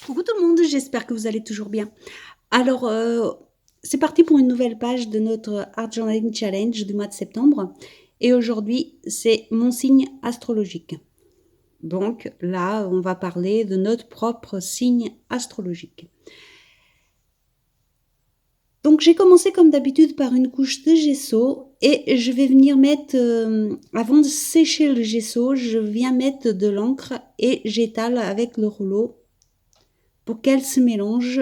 Coucou tout le monde, j'espère que vous allez toujours bien. Alors, c'est parti pour une nouvelle page de notre Art Journaling Challenge du mois de septembre. Et aujourd'hui, c'est mon signe astrologique. Donc là, on va parler de notre propre signe astrologique. Donc j'ai commencé comme d'habitude par une couche de gesso et je vais venir mettre, avant de sécher le gesso, je viens mettre de l'encre et j'étale avec le rouleau pour qu'elle se mélange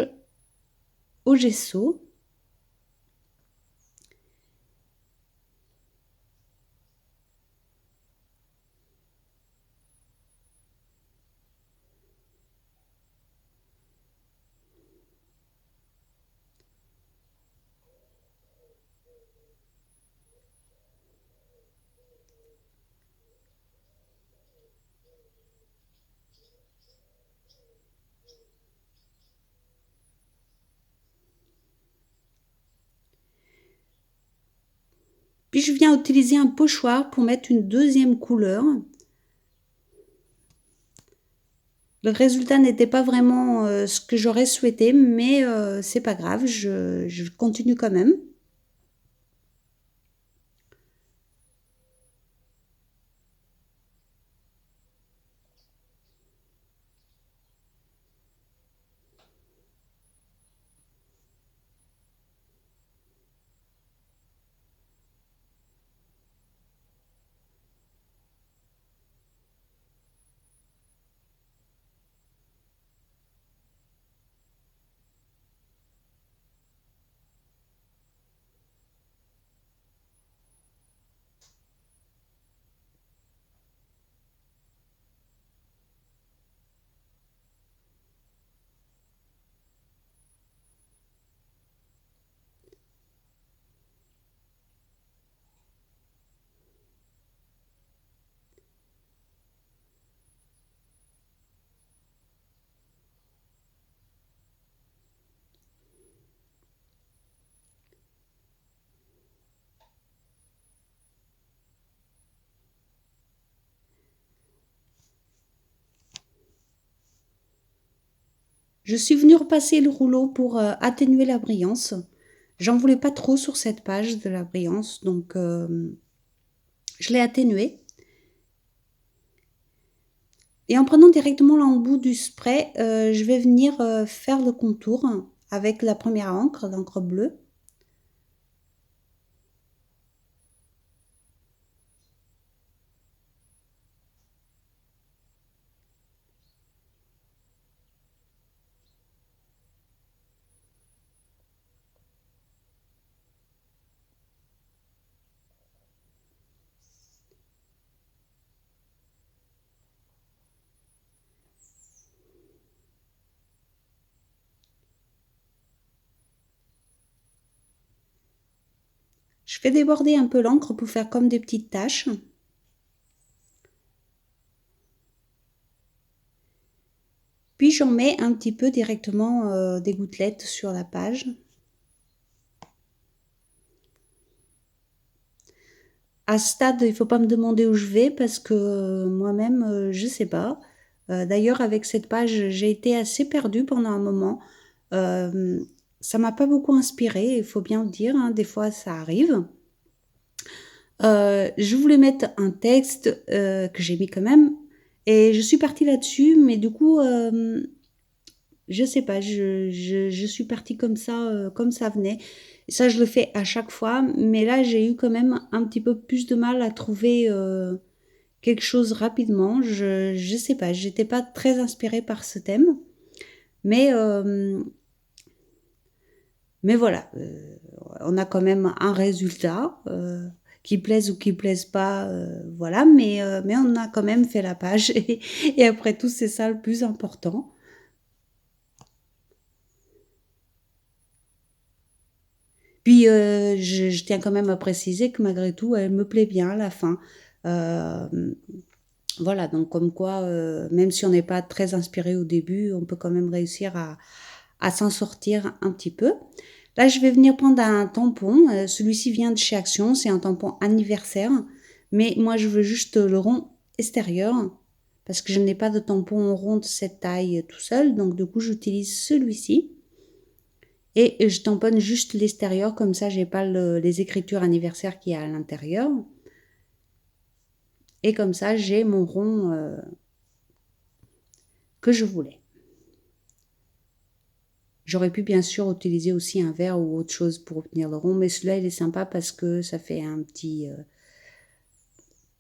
au gesso. Puis je viens utiliser un pochoir pour mettre une deuxième couleur. Le résultat n'était pas vraiment ce que j'aurais souhaité, mais c'est pas grave, je continue quand même. Je suis venue repasser le rouleau pour atténuer la brillance. J'en voulais pas trop sur cette page de la brillance, donc je l'ai atténué. Et en prenant directement l'embout du spray, je vais venir faire le contour avec la première encre, l'encre bleue. Je fais déborder un peu l'encre pour faire comme des petites taches. Puis j'en mets un petit peu directement des gouttelettes sur la page. À ce stade, il ne faut pas me demander où je vais parce que moi-même, je ne sais pas. D'ailleurs, avec cette page, j'ai été assez perdue pendant un moment. Ça m'a pas beaucoup inspiré, il faut bien le dire, hein, des fois ça arrive. Je voulais mettre un texte que j'ai mis quand même, et je suis partie là-dessus, mais du coup, je sais pas, je suis partie comme ça venait. Et ça, je le fais à chaque fois, mais là, j'ai eu quand même un petit peu plus de mal à trouver quelque chose rapidement. Je sais pas, j'étais pas très inspirée par ce thème, mais, euh, mais voilà, on a quand même un résultat, qui plaise ou qui plaise pas, voilà, mais on a quand même fait la page, et après tout, c'est ça le plus important. Puis, je tiens quand même à préciser que malgré tout, elle me plaît bien à la fin. Euh, voilà, donc comme quoi, même si on n'est pas très inspiré au début, on peut quand même réussir à s'en sortir un petit peu. Là, je vais venir prendre un tampon. Celui-ci vient de chez Action, c'est un tampon anniversaire. Mais moi, je veux juste le rond extérieur. parce que je n'ai pas de tampon rond de cette taille tout seul, donc du coup j'utilise celui-ci. Et je tamponne juste l'extérieur, comme ça j'ai pas les écritures anniversaires qu'il y a à l'intérieur. Et comme ça j'ai mon rond que je voulais. J'aurais pu bien sûr utiliser aussi un verre ou autre chose pour obtenir le rond, mais celui-là il est sympa parce que ça fait un petit...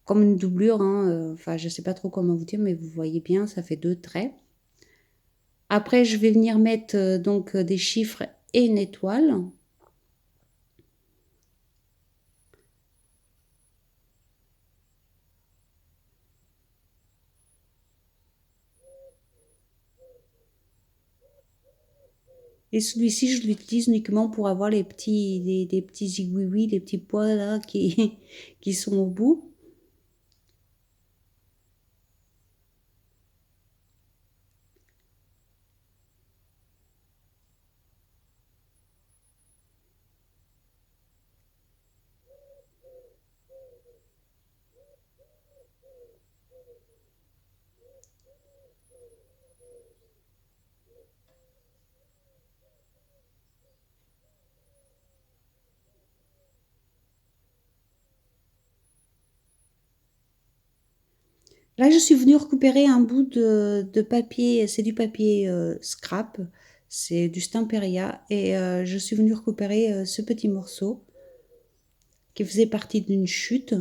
comme une doublure, hein, enfin je sais pas trop comment vous dire, mais vous voyez bien, ça fait 2 traits. Après je vais venir mettre donc des chiffres et une étoile. Et celui-ci, je l'utilise uniquement pour avoir les petits, des petits zigouiouis, les petits pois là qui, qui sont au bout. Là, je suis venue récupérer un bout de papier, c'est du papier scrap, c'est du Stamperia, et je suis venue récupérer ce petit morceau qui faisait partie d'une chute,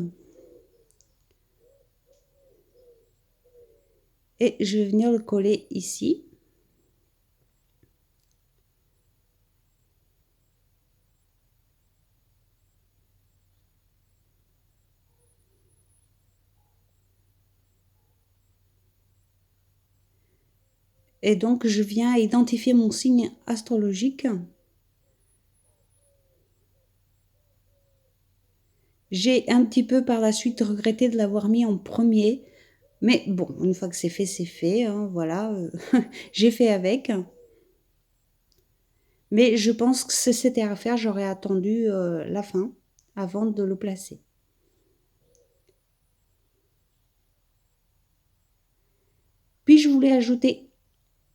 et je vais venir le coller ici. Et donc, je viens identifier mon signe astrologique. J'ai un petit peu par la suite regretté de l'avoir mis en premier, mais bon, une fois que c'est fait, hein, voilà, j'ai fait avec. Mais je pense que si c'était à faire, j'aurais attendu la fin avant de le placer. Puis je voulais ajouter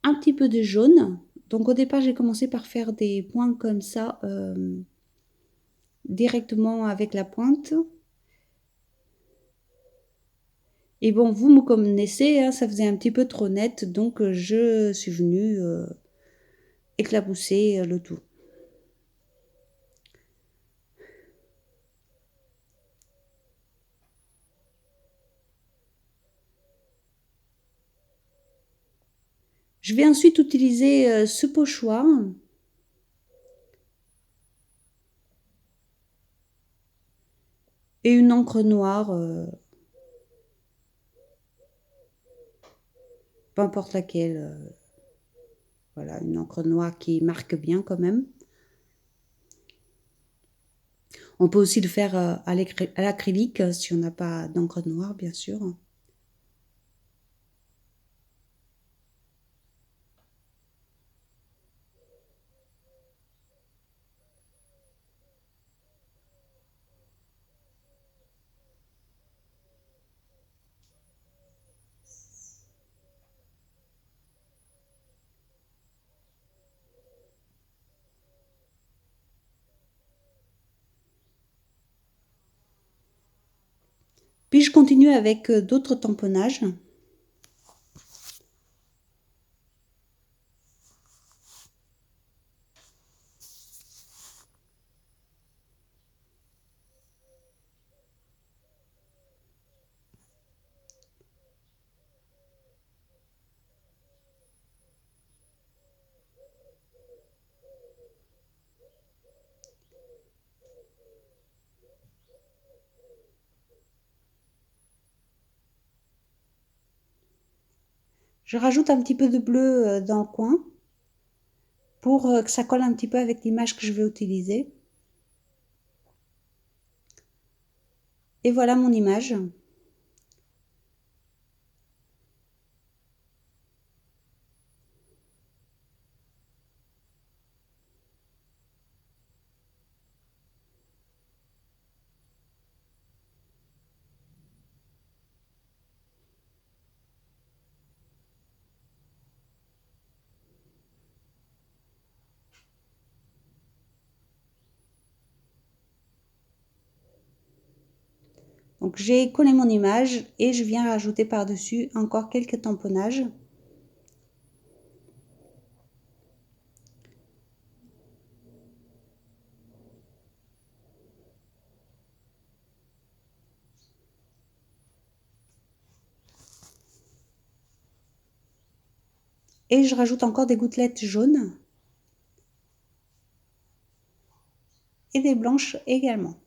un petit peu de jaune. Donc au départ, j'ai commencé par faire des points comme ça, directement avec la pointe. Et bon, vous me connaissez, hein, ça faisait un petit peu trop net, donc je suis venue éclabousser le tout. Je vais ensuite utiliser ce pochoir et une encre noire, peu importe laquelle. Voilà, une encre noire qui marque bien quand même. On peut aussi le faire à l'acrylique si on n'a pas d'encre noire, bien sûr. Puis je continue avec d'autres tamponnages. Je rajoute un petit peu de bleu dans le coin pour que ça colle un petit peu avec l'image que je vais utiliser. Et voilà mon image. Donc j'ai collé mon image et je viens rajouter par-dessus encore quelques tamponnages. Et je rajoute encore des gouttelettes jaunes et des blanches également.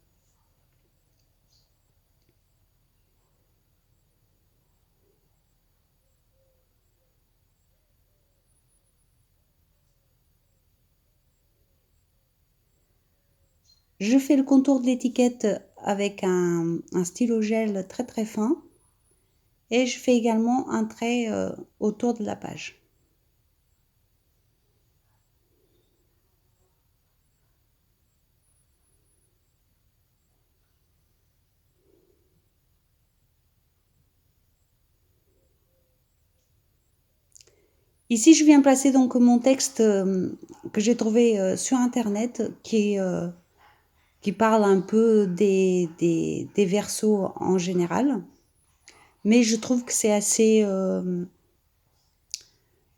Je fais le contour de l'étiquette avec un stylo gel très très fin et je fais également un trait autour de la page. Ici, je viens placer donc mon texte que j'ai trouvé sur internet qui parle un peu des versos en général. Mais je trouve que c'est assez,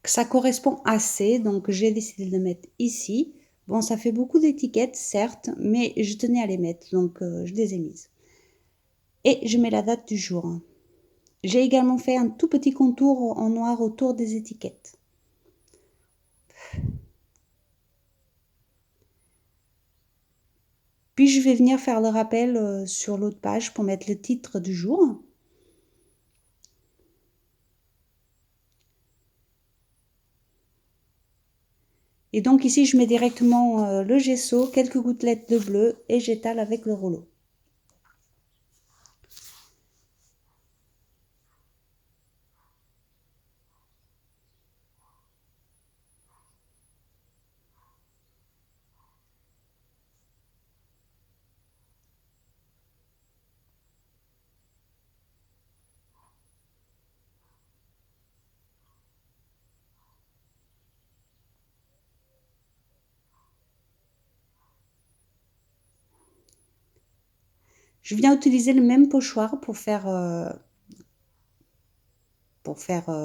que ça correspond assez, donc j'ai décidé de le mettre ici. Bon, ça fait beaucoup d'étiquettes, certes, mais je tenais à les mettre, donc je les ai mises. Et je mets la date du jour. J'ai également fait un tout petit contour en noir autour des étiquettes. Puis je vais venir faire le rappel sur l'autre page pour mettre le titre du jour. Et donc ici, je mets directement le gesso, quelques gouttelettes de bleu et j'étale avec le rouleau. Je viens utiliser le même pochoir pour faire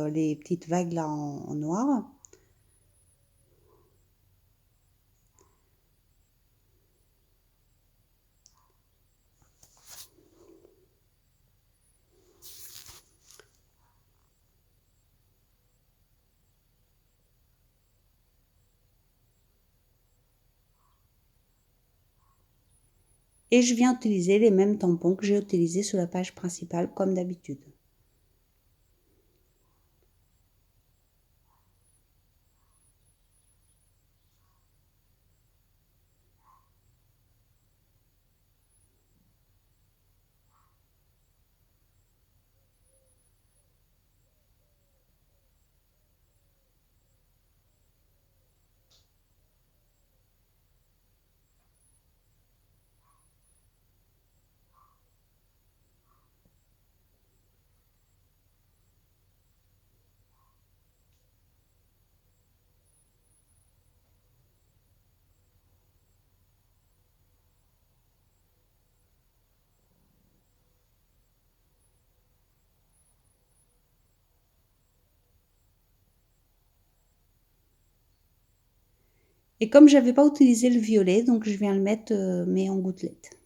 les petites vagues là en noir. Et je viens utiliser les mêmes tampons que j'ai utilisés sur la page principale comme d'habitude. Et comme j'avais pas utilisé le violet, donc je viens le mettre mais en gouttelettes.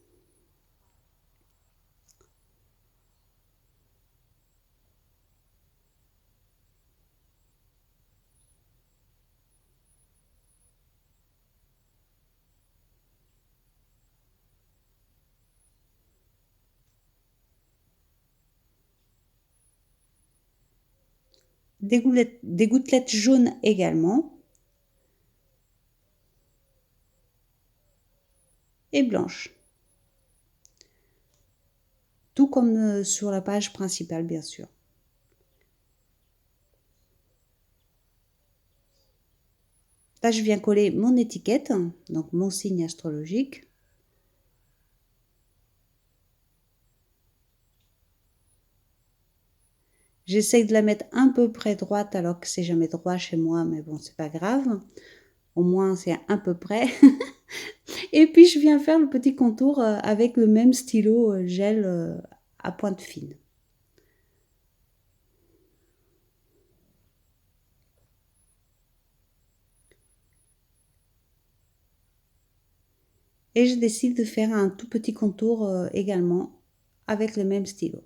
Des gouttelettes jaunes également. Et blanches. Tout comme sur la page principale, bien sûr. Là, je viens coller mon étiquette, donc mon signe astrologique. J'essaye de la mettre un peu près droite alors que c'est jamais droit chez moi, mais bon, c'est pas grave. Au moins, c'est un peu près. Et puis, je viens faire le petit contour avec le même stylo gel à pointe fine. Et je décide de faire un tout petit contour également avec le même stylo.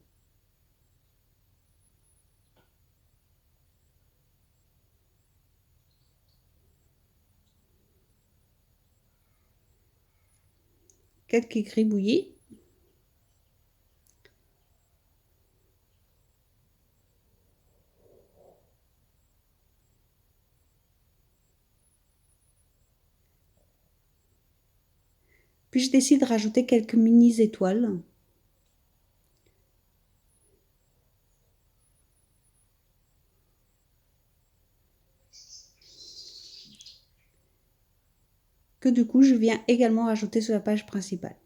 Quelques gribouillis. Puis je décide de rajouter quelques mini étoiles. Que du coup je viens également rajouter sur la page principale.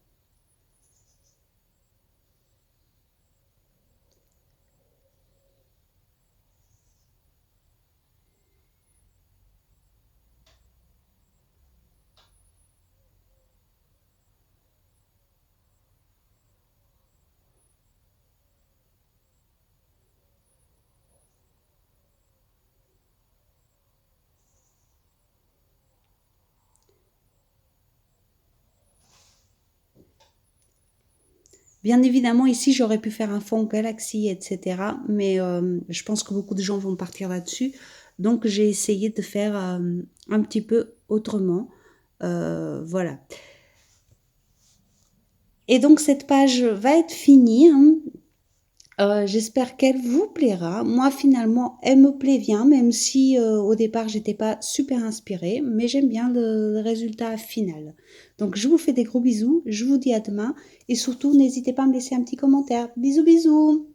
Bien évidemment, ici, j'aurais pu faire un fond galaxie, etc. Mais je pense que beaucoup de gens vont partir là-dessus. Donc, j'ai essayé de faire un petit peu autrement. Voilà. Et donc, cette page va être finie, hein. J'espère qu'elle vous plaira. Moi, finalement, elle me plaît bien, même si au départ, j'étais pas super inspirée, mais j'aime bien le résultat final. Donc, je vous fais des gros bisous, je vous dis à demain, et surtout, n'hésitez pas à me laisser un petit commentaire. Bisous, bisous!